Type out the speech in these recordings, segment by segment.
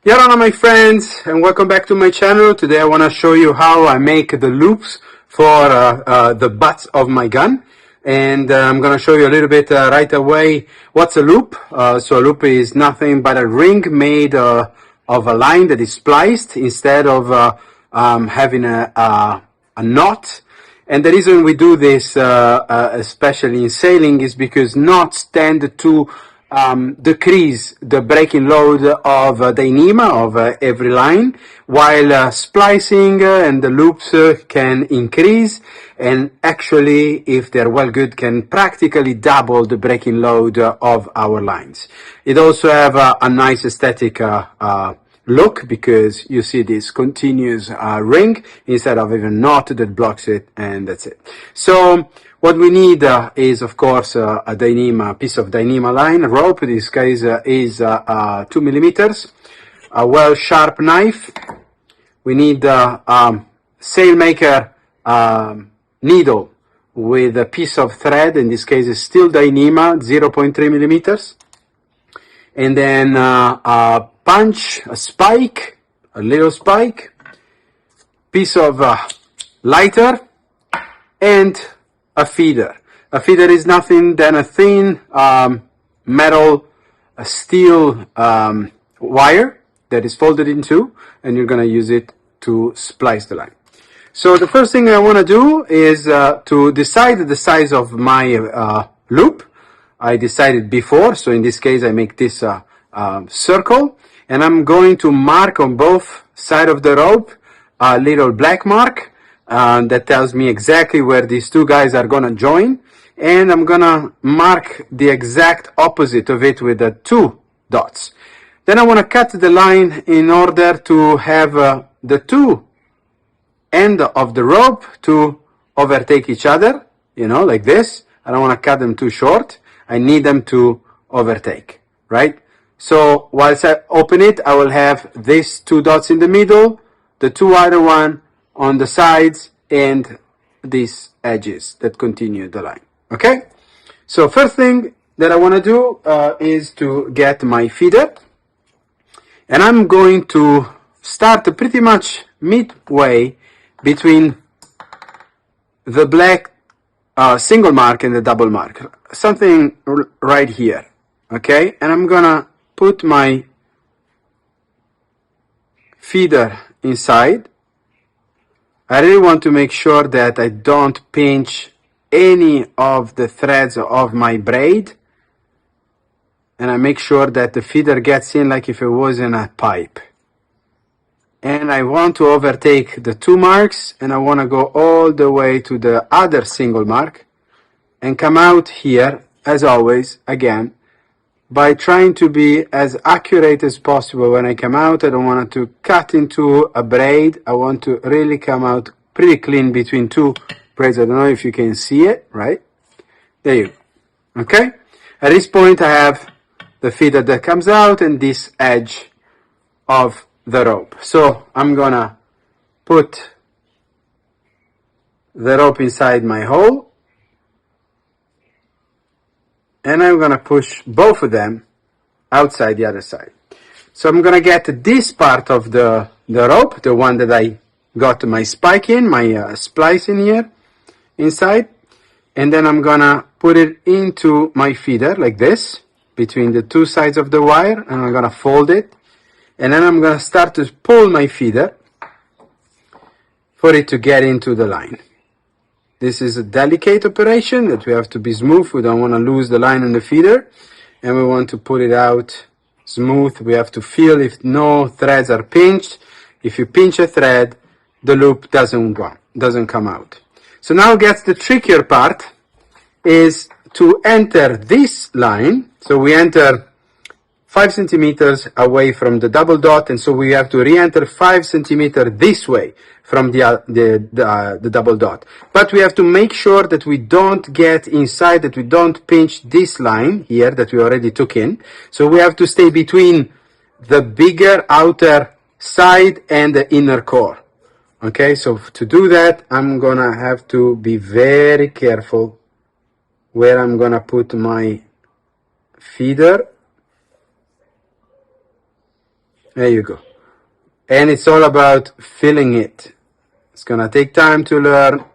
Yarana, my friends, and welcome back to my channel. Today I want to show you how I make the loops for the butts of my gun. And I'm going to show you a little bit right away what's a loop. So a loop is nothing but a ring made of a line that is spliced instead of having a knot. And the reason we do this, especially in sailing, is because knots tend to decrease the breaking load of the enema of every line, while splicing and the loops can increase, and actually, if they're well good, can practically double the breaking load of our lines. It also have a nice aesthetic look, because you see this continuous ring instead of even knot that blocks it, and that's it. So what we need is, of course, a Dyneema, piece of Dyneema line, rope. In this case is 2 millimeters, a well sharp knife. We need sailmaker needle with a piece of thread. In this case is still Dyneema, 0.3 millimeters. And then a punch, a spike, a little spike, piece of lighter, and a feeder. A feeder is nothing than a thin metal, steel wire that is folded in two, and you're going to use it to splice the line. So the first thing I want to do is to decide the size of my loop. I decided before, so in this case I make this circle, and I'm going to mark on both sides of the rope a little black mark that tells me exactly where these two guys are going to join, and I'm going to mark the exact opposite of it with the two dots. Then I want to cut the line in order to have the two ends of the rope to overtake each other, like this. I don't want to cut them too short. I need them to overtake, right? So whilst I open it, I will have these two dots in the middle, the two other one on the sides, and these edges that continue the line. Okay? So first thing that I want to do is to get my feeder. And I'm going to start pretty much midway between the black single mark and the double mark. Something right here. Okay? And I'm going to put my feeder inside. I really want to make sure that I don't pinch any of the threads of my braid, and I make sure that the feeder gets in like if it was in a pipe. And I want to overtake the two marks, and I want to go all the way to the other single mark and come out here, as always, again, by trying to be as accurate as possible when I come out. I don't want to cut into a braid. I want to really come out pretty clean between two braids. I don't know if you can see it, right? There you go. Okay? At this point, I have the feeder that comes out and this edge of the rope. So I'm gonna put the rope inside my hole, and I'm going to push both of them outside the other side. So I'm going to get this part of the rope, the one that I got my spike in, my splice in here, inside. And then I'm going to put it into my feeder like this, between the two sides of the wire, and I'm going to fold it. And then I'm going to start to pull my feeder for it to get into the line. This is a delicate operation that we have to be smooth. We don't want to lose the line on the feeder, and we want to pull it out smooth. We have to feel if no threads are pinched. If you pinch a thread, the loop doesn't come out. So now gets the trickier part, is to enter this line. So we enter 5 centimeters away from the double dot, and so we have to re-enter 5 centimeters this way from the double dot. But we have to make sure that we don't get inside, that we don't pinch this line here that we already took in. So we have to stay between the bigger outer side and the inner core. Okay, so to do that, I'm gonna have to be very careful where I'm gonna put my feeder. There you go. And it's all about feeling it. It's gonna take time to learn.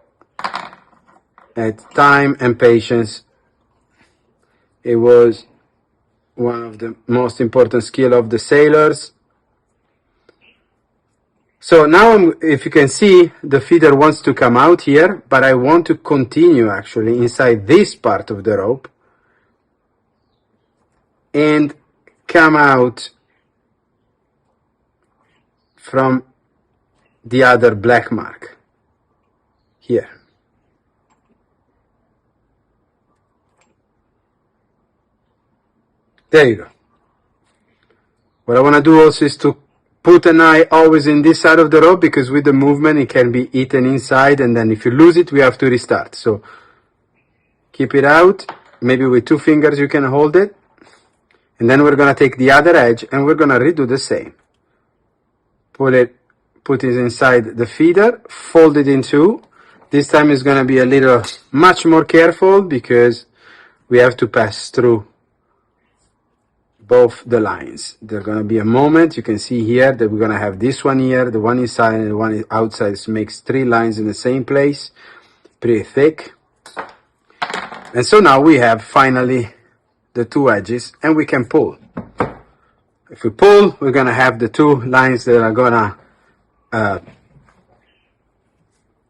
It's time and patience. It was one of the most important skill of the sailors. So now, if you can see, the feeder wants to come out here, but I want to continue actually inside this part of the rope and come out from the other black mark here. There you go. What I want to do also is to put an eye always in this side of the rope, because with the movement it can be eaten inside, and then if you lose it we have to restart. So keep it out. Maybe with 2 fingers you can hold it, and then we're going to take the other edge and we're going to redo the same. Put it inside the feeder, fold it in 2. This time is going to be a little much more careful because we have to pass through both the lines. There's going to be a moment, you can see here, that we're going to have this one here, the one inside and the one outside. It makes 3 lines in the same place, pretty thick. And so now we have finally the 2 edges, and we can pull. If we pull, we're going to have the 2 lines that are going to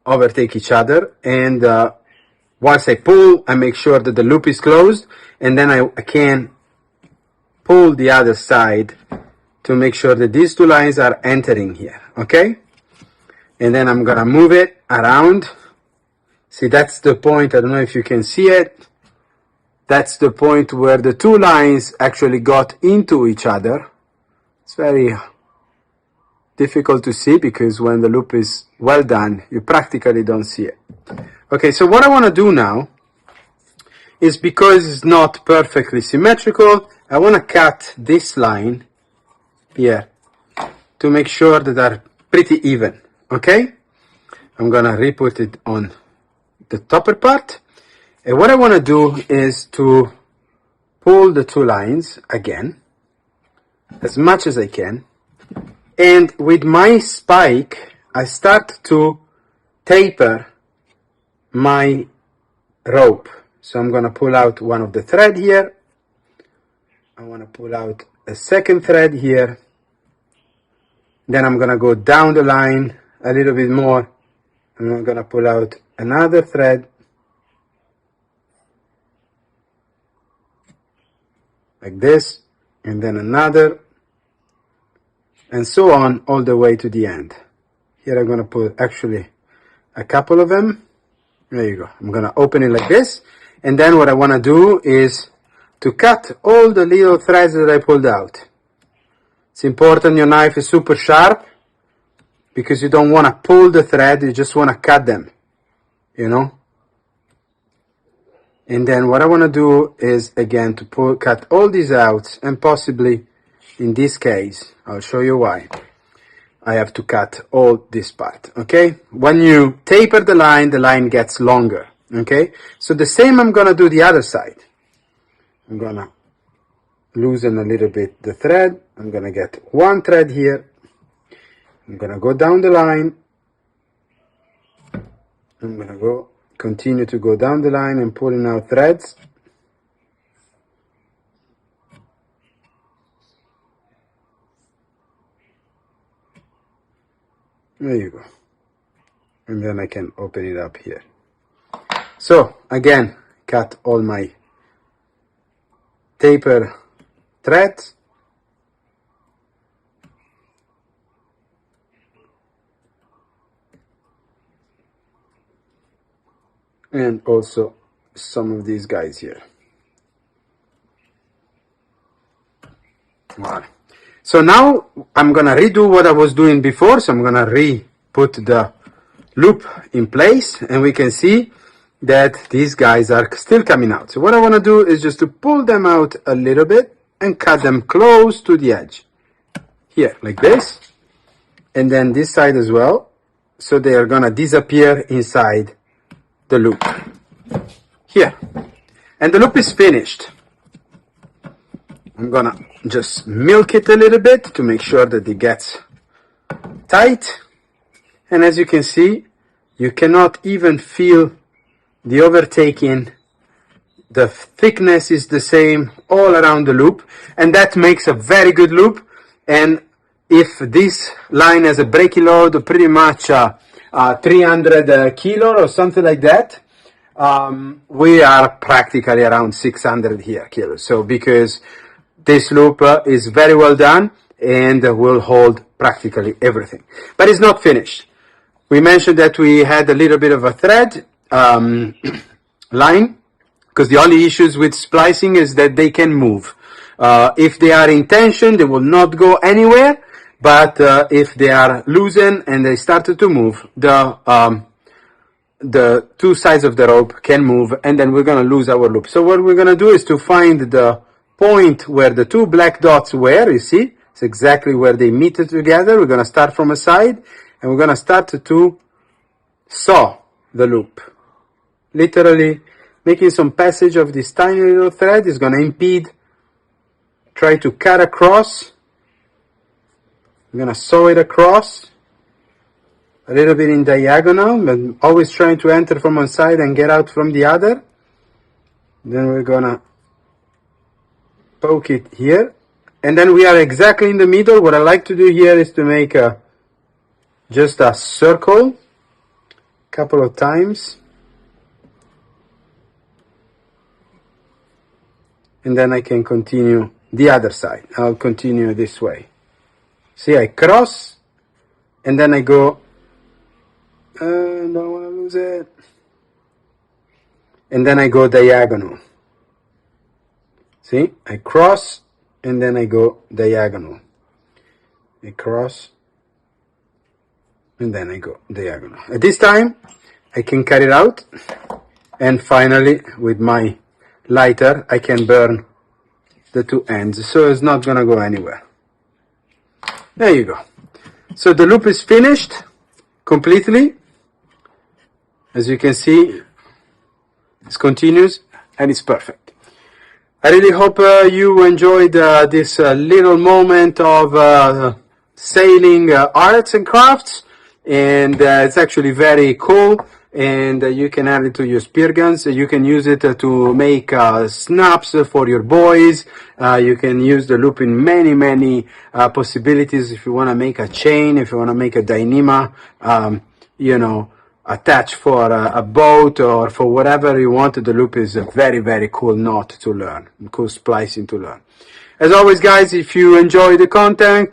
overtake each other. And once I pull, I make sure that the loop is closed, and then I can pull the other side to make sure that these 2 lines are entering here, okay? And then I'm gonna move it around. See, that's the point, I don't know if you can see it. That's the point where the 2 lines actually got into each other. It's very difficult to see because when the loop is well done, you practically don't see it. Okay, so what I want to do now is, because it's not perfectly symmetrical, I want to cut this line here to make sure that they're pretty even, okay? I'm going to re-put it on the topper part. And what I want to do is to pull the 2 lines again, as much as I can. And with my spike, I start to taper my rope. So I'm going to pull out one of the thread here. I want to pull out a second thread here. Then I'm going to go down the line a little bit more. And I'm going to pull out another thread. Like this. And then another. And so on all the way to the end. Here I'm going to put actually a couple of them. There you go. I'm going to open it like this. And then what I want to do is to cut all the little threads that I pulled out. It's important your knife is super sharp, because you don't want to pull the thread, you just want to cut them, you know. And then what I want to do is again to cut all these out, and possibly in this case, I'll show you why. I have to cut all this part, okay? When you taper the line gets longer, okay? So the same I'm going to do the other side. I'm going to loosen a little bit the thread. I'm going to get 1 thread here. I'm going to go down the line. I'm going to continue to go down the line and pulling out threads. There you go. And then I can open it up here. So again, cut all my taper threads. And also some of these guys here. All right. So now I'm gonna redo what I was doing before. So I'm gonna put the loop in place, and we can see that these guys are still coming out. So what I want to do is just to pull them out a little bit and cut them close to the edge. Here, like this. And then this side as well. So they are going to disappear inside the loop. Here. And the loop is finished. I'm gonna just milk it a little bit to make sure that it gets tight. And as you can see, you cannot even feel the overtaking. The thickness is the same all around the loop, and that makes a very good loop. And if this line has a breaking load of pretty much 300 kilo or something like that, we are practically around 600 here kilos. So because this loop is very well done and will hold practically everything. But it's not finished. We mentioned that we had a little bit of a thread line, because the only issues with splicing is that they can move. If they are in tension, they will not go anywhere, but if they are loosened and they started to move, the two sides of the rope can move, and then we're going to lose our loop. So what we're going to do is to find the point where the two black dots were, you see, it's exactly where they meet together. We're going to start from a side, and we're going to start to saw the loop. Literally making some passage of this tiny little thread is going to impede, try to cut across. We're going to saw it across, a little bit in diagonal, but always trying to enter from one side and get out from the other. Then we're going to poke it here. And then we are exactly in the middle. What I like to do here is to make just a circle a couple of times. And then I can continue the other side. I'll continue this way. See, I cross, and then I go, don't want to lose it. And then I go diagonal. See, I cross, and then I go diagonal. I cross, and then I go diagonal. At this time, I can cut it out, and finally, with my lighter, I can burn the two ends, so it's not gonna go anywhere. There you go. So the loop is finished completely. As you can see, it's continuous and it's perfect. I really hope you enjoyed this little moment of sailing arts and crafts, and it's actually very cool. And you can add it to your spear guns. You can use it to make snaps for your boys. You can use the loop in many possibilities. If you want to make a chain, if you want to make a dyneema, attach for a boat or for whatever you want. The loop is a very cool knot to learn, cool splicing to learn. As always, guys, if you enjoy the content,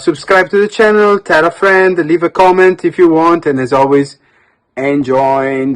subscribe to the channel, tell a friend, leave a comment if you want, and as always, enjoy.